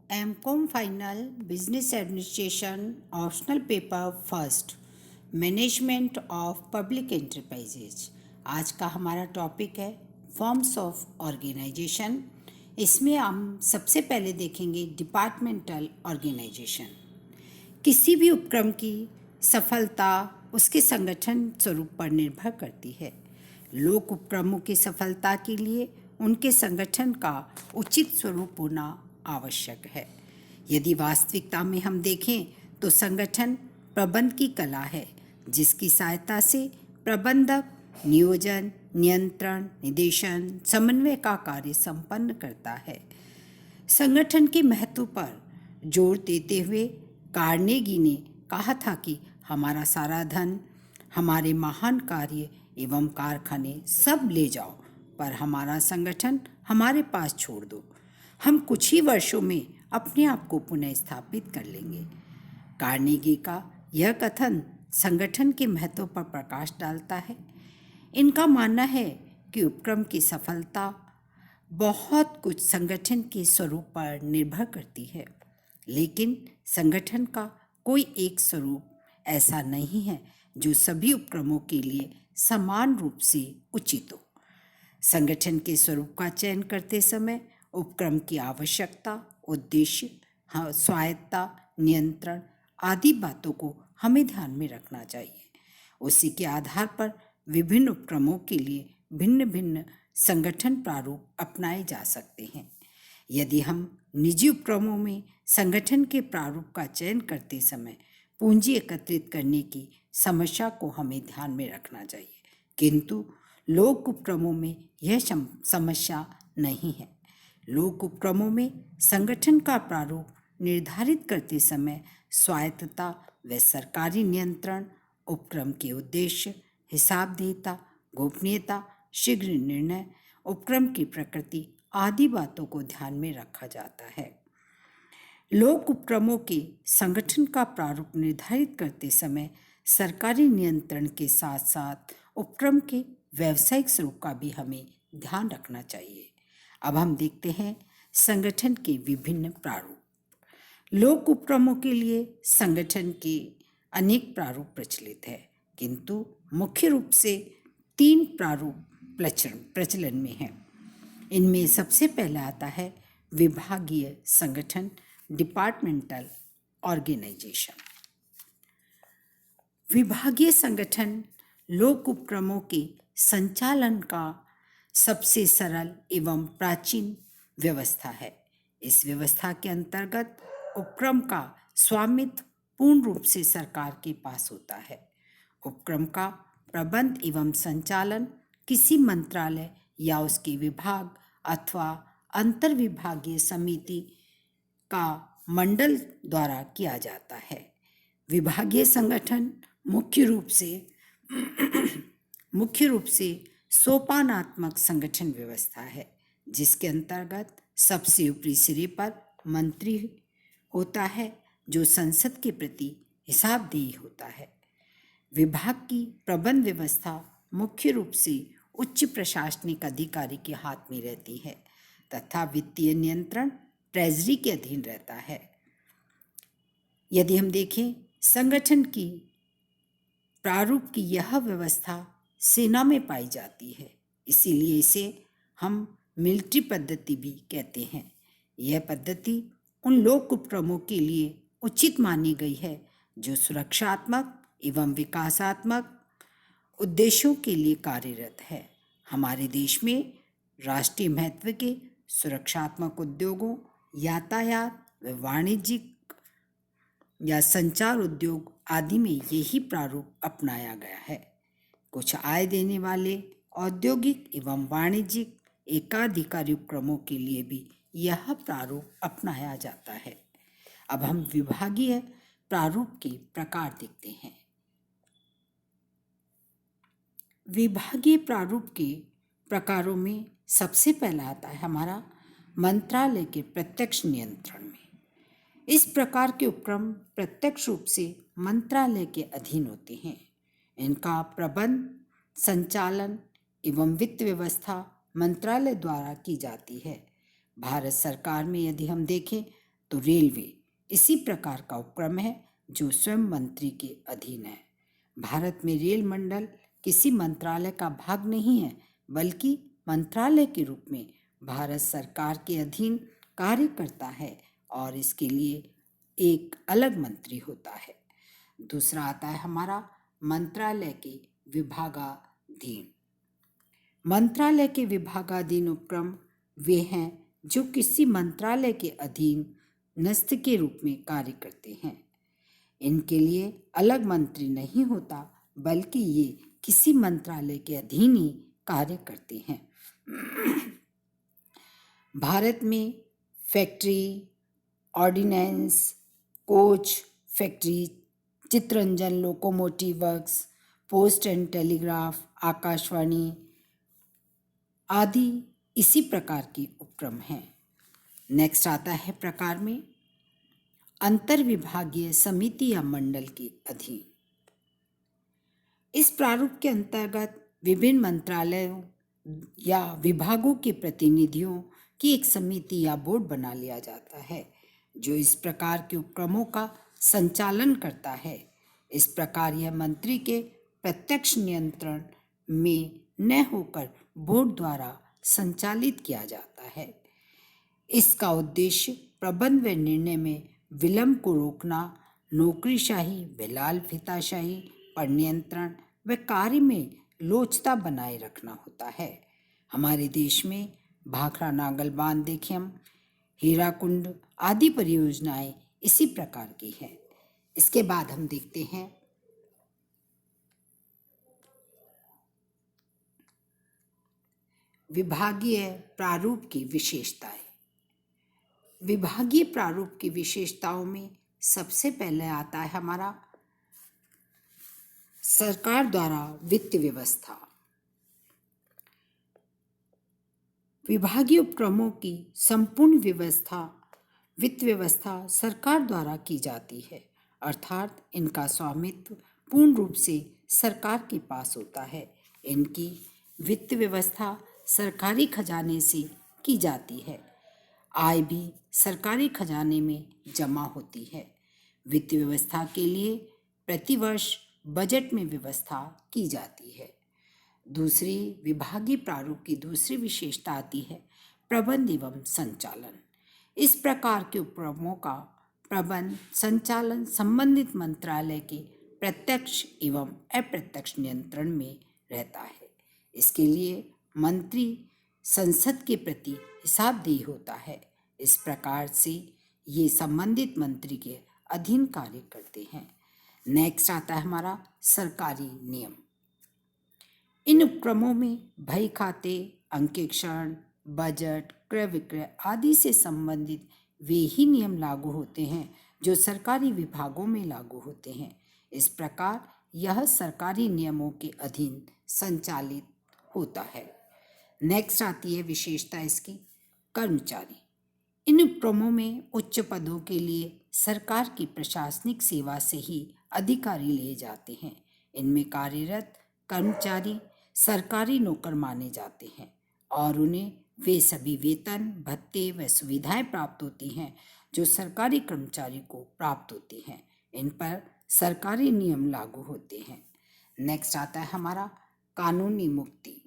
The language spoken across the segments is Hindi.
MCom final business administration optional paper first management of public enterprises. आज का हमारा टॉपिक है फॉर्म्स ऑफ ऑर्गेनाइजेशन। इसमें हम सबसे पहले देखेंगे डिपार्टमेंटल ऑर्गेनाइजेशन। किसी भी उपक्रम की सफलता उसके संगठन स्वरूप पर निर्भर करती है। लोक उपक्रमों की सफलता के लिए उनके संगठन का उचित स्वरूप होना आवश्यक है। यदि वास्तविकता में हम देखें तो संगठन प्रबंध की कला है, जिसकी सहायता से प्रबंधक नियोजन, नियंत्रण, निदेशन, समन्वय का कार्य संपन्न करता है। संगठन के महत्व पर जोर देते हुए कार्नेगी ने कहा था कि हमारा सारा धन, हमारे महान कार्य एवं कारखाने सब ले जाओ, पर हमारा संगठन हमारे पास छोड़ दो। हम कुछ ही वर्षों में अपने आप को पुनः स्थापित कर लेंगे। कार्नेगी का यह कथन संगठन के महत्व पर प्रकाश डालता है। इनका मानना है कि उपक्रम की सफलता बहुत कुछ संगठन के स्वरूप पर निर्भर करती है, लेकिन संगठन का कोई एक स्वरूप ऐसा नहीं है जो सभी उपक्रमों के लिए समान रूप से उचित हो। संगठन के स्वरूप का चयन करते समय उपक्रम की आवश्यकता, उद्देश्य, स्वायत्तता, नियंत्रण आदि बातों को हमें ध्यान में रखना चाहिए। उसी के आधार पर विभिन्न उपक्रमों के लिए भिन्न भिन्न संगठन प्रारूप अपनाए जा सकते हैं। यदि हम निजी उपक्रमों में संगठन के प्रारूप का चयन करते समय पूंजी एकत्रित करने की समस्या को हमें ध्यान में रखना चाहिए, किंतु लोक उपक्रमों में यह समस्या नहीं है। लोक उपक्रमों में संगठन का प्रारूप निर्धारित करते समय स्वायत्तता व सरकारी नियंत्रण, उपक्रम के उद्देश्य, हिसाबदेहिता, गोपनीयता, शीघ्र निर्णय, उपक्रम की प्रकृति आदि बातों को ध्यान में रखा जाता है। लोक उपक्रमों के संगठन का प्रारूप निर्धारित करते समय सरकारी नियंत्रण के साथ साथ उपक्रम के व्यावसायिक स्वरूप का भी हमें ध्यान रखना चाहिए। अब हम देखते हैं संगठन के विभिन्न प्रारूप। लोक उपक्रमों के लिए संगठन के अनेक प्रारूप प्रचलित है, किंतु मुख्य रूप से 3 प्रारूप प्रचलन में हैं। इनमें सबसे पहला आता है विभागीय संगठन, डिपार्टमेंटल ऑर्गेनाइजेशन। विभागीय संगठन लोक उपक्रमों के संचालन का सबसे सरल एवं प्राचीन व्यवस्था है। इस व्यवस्था के अंतर्गत उपक्रम का स्वामित्व पूर्ण रूप से सरकार के पास होता है। उपक्रम का प्रबंध एवं संचालन किसी मंत्रालय या उसके विभाग अथवा अंतर्विभागीय समिति का मंडल द्वारा किया जाता है। विभागीय संगठन मुख्य रूप से सोपानात्मक संगठन व्यवस्था है, जिसके अंतर्गत सबसे ऊपरी सिरे पर मंत्री होता है, जो संसद के प्रति हिसाबदेही होता है। विभाग की प्रबंध व्यवस्था मुख्य रूप से उच्च प्रशासनिक अधिकारी के हाथ में रहती है तथा वित्तीय नियंत्रण ट्रेजरी के अधीन रहता है। यदि हम देखें संगठन की प्रारूप की यह व्यवस्था सेना में पाई जाती है, इसीलिए इसे हम मिलिट्री पद्धति भी कहते हैं। यह पद्धति उन लोक उपक्रमों के लिए उचित मानी गई है जो सुरक्षात्मक एवं विकासात्मक उद्देश्यों के लिए कार्यरत है। हमारे देश में राष्ट्रीय महत्व के सुरक्षात्मक उद्योगों, यातायात व वाणिज्यिक या संचार उद्योग आदि में यही प्रारूप अपनाया गया है। कुछ आय देने वाले औद्योगिक एवं वाणिज्यिक एकाधिकारी उपक्रमों के लिए भी यह प्रारूप अपनाया जाता है। अब हम विभागीय प्रारूप के प्रकार देखते हैं। विभागीय प्रारूप के प्रकारों में सबसे पहला आता है हमारा मंत्रालय के प्रत्यक्ष नियंत्रण में। इस प्रकार के उपक्रम प्रत्यक्ष रूप से मंत्रालय के अधीन होते हैं। इनका प्रबंध, संचालन एवं वित्त व्यवस्था मंत्रालय द्वारा की जाती है। भारत सरकार में यदि हम देखें तो रेलवे इसी प्रकार का उपक्रम है जो स्वयं मंत्री के अधीन है। भारत में रेल मंडल किसी मंत्रालय का भाग नहीं है, बल्कि मंत्रालय के रूप में भारत सरकार के अधीन कार्य करता है और इसके लिए एक अलग मंत्री होता है। दूसरा आता है हमारा मंत्रालय के विभागाधीन। मंत्रालय के विभागाधीन उपक्रम वे हैं जो किसी मंत्रालय के अधीन नस्थ के रूप में कार्य करते हैं। इनके लिए अलग मंत्री नहीं होता, बल्कि ये किसी मंत्रालय के अधीन ही कार्य करते हैं। भारत में factory, ordnance, coach factory, Chittaranjan, locomotive works, post and telegraph, Akashvani आदि इसी प्रकार के उपक्रम हैं। नेक्स्ट आता है प्रकार में अंतर विभागीय समिति या मंडल के अधीन। इस प्रारूप के अंतर्गत विभिन्न मंत्रालयों या विभागों के प्रतिनिधियों की एक समिति या बोर्ड बना लिया जाता है जो इस प्रकार के उपक्रमों का संचालन करता है। इस प्रकार यह मंत्री के प्रत्यक्ष नियंत्रण में न होकर बोर्ड द्वारा संचालित किया जाता है। इसका उद्देश्य प्रबंध व निर्णय में विलंब को रोकना, नौकरीशाही व लाल फीताशाही पर नियंत्रण व कार्य में लोचता बनाए रखना होता है। हमारे देश में भाखड़ा नागल बांध देखेम, हीराकुंड आदि परियोजनाएं इसी प्रकार की हैं। इसके बाद हम देखते हैं विभागीय प्रारूप की विशेषताएं। विभागीय प्रारूप की विशेषताओं में सबसे पहले आता है हमारा सरकार द्वारा वित्त व्यवस्था। विभागीय उपक्रमों की संपूर्ण वित्त व्यवस्था सरकार द्वारा की जाती है, अर्थात इनका स्वामित्व पूर्ण रूप से सरकार के पास होता है। इनकी वित्त व्यवस्था सरकारी खजाने से की जाती है। आय भी सरकारी खजाने में जमा होती है। वित्त व्यवस्था के लिए प्रतिवर्ष बजट में व्यवस्था की जाती है। दूसरी विभागीय प्रारूप की दूसरी विशेषता आती है प्रबंध एवं संचालन। इस प्रकार के उपक्रमों का प्रबंध संचालन संबंधित मंत्रालय के प्रत्यक्ष एवं अप्रत्यक्ष नियंत्रण में रहता है। इसके लिए मंत्री संसद के प्रति हिसाबदेही होता है। इस प्रकार से ये संबंधित मंत्री के अधीन कार्य करते हैं। नेक्स्ट आता है हमारा सरकारी नियम। इन उपक्रमों में बही खाते, अंकेक्षण, बजट, क्रय विक्रय आदि से संबंधित वे ही नियम लागू होते हैं जो सरकारी विभागों में लागू होते हैं। इस प्रकार यह सरकारी नियमों के अधीन संचालित होता है। नेक्स्ट आती है विशेषता इसकी कर्मचारी। इन उपक्रमों में उच्च पदों के लिए सरकार की प्रशासनिक सेवा से ही अधिकारी लिए जाते हैं। इनमें कार्यरत कर्मचारी सरकारी नौकर माने जाते हैं और उन्हें वे सभी वेतन, भत्ते व सुविधाएं प्राप्त होती हैं जो सरकारी कर्मचारी को प्राप्त होती हैं। इन पर सरकारी नियम लागू होते हैं। नेक्स्ट आता है हमारा कानूनी मुक्ति।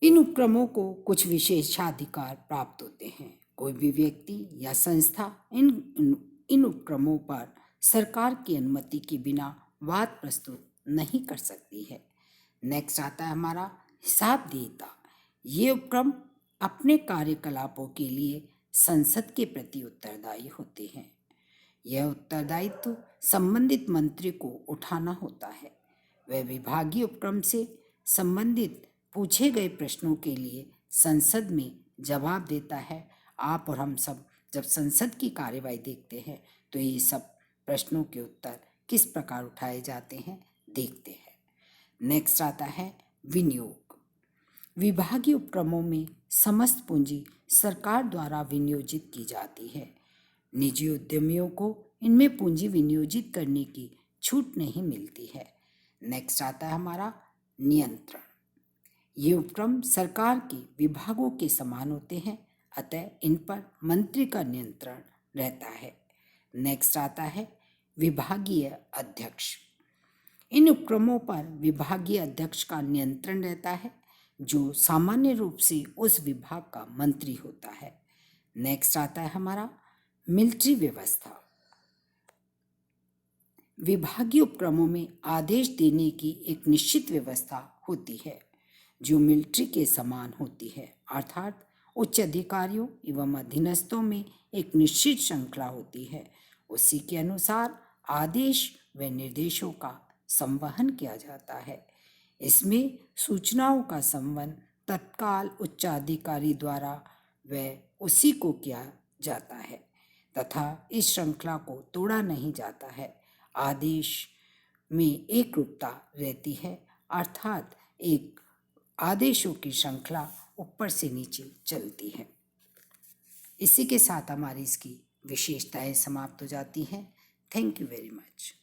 इन उपक्रमों को कुछ विशेषाधिकार प्राप्त होते हैं। कोई भी व्यक्ति या संस्था इन उपक्रमों पर सरकार की अनुमति के बिना वाद प्रस्तुत नहीं कर सकती है। नेक्स्ट आता है हमारा हिसाब देयता। ये उपक्रम अपने कार्यकलापों के लिए संसद के प्रति उत्तरदायी होते हैं। यह उत्तरदायित्व संबंधित मंत्री को उठाना होता है। वह विभागीय उपक्रम से संबंधित पूछे गए प्रश्नों के लिए संसद में जवाब देता है। आप और हम सब जब संसद की कार्यवाही देखते हैं तो ये सब प्रश्नों के उत्तर किस प्रकार उठाए जाते हैं देखते हैं। नेक्स्ट आता है विनियोग। विभागीय उपक्रमों में समस्त पूंजी सरकार द्वारा विनियोजित की जाती है। निजी उद्यमियों को इनमें पूंजी विनियोजित करने की छूट नहीं मिलती है। नेक्स्ट आता है हमारा नियंत्रण। ये उपक्रम सरकार के विभागों के समान होते हैं, अतः इन पर मंत्री का नियंत्रण रहता है। नेक्स्ट आता है विभागीय अध्यक्ष। इन उपक्रमों पर विभागीय अध्यक्ष का नियंत्रण रहता है, जो सामान्य रूप से उस विभाग का मंत्री होता है। नेक्स्ट आता है हमारा मिलिट्री व्यवस्था। विभागीय उपक्रमों में आदेश देने की एक निश्चित व्यवस्था होती है, जो मिलिट्री के समान होती है, अर्थात उच्च अधिकारियों एवं अधीनस्थों में एक निश्चित श्रृंखला होती है। उसी के अनुसार आदेश व निर्देशों का संवहन किया जाता है। इसमें सूचनाओं का संवहन तत्काल उच्चाधिकारी द्वारा व उसी को किया जाता है तथा इस श्रृंखला को तोड़ा नहीं जाता है। आदेश में एक रूपता रहती है, अर्थात एक आदेशों की श्रृंखला ऊपर से नीचे चलती है। इसी के साथ हमारी इसकी विशेषताएं समाप्त हो जाती हैं। Thank you very much.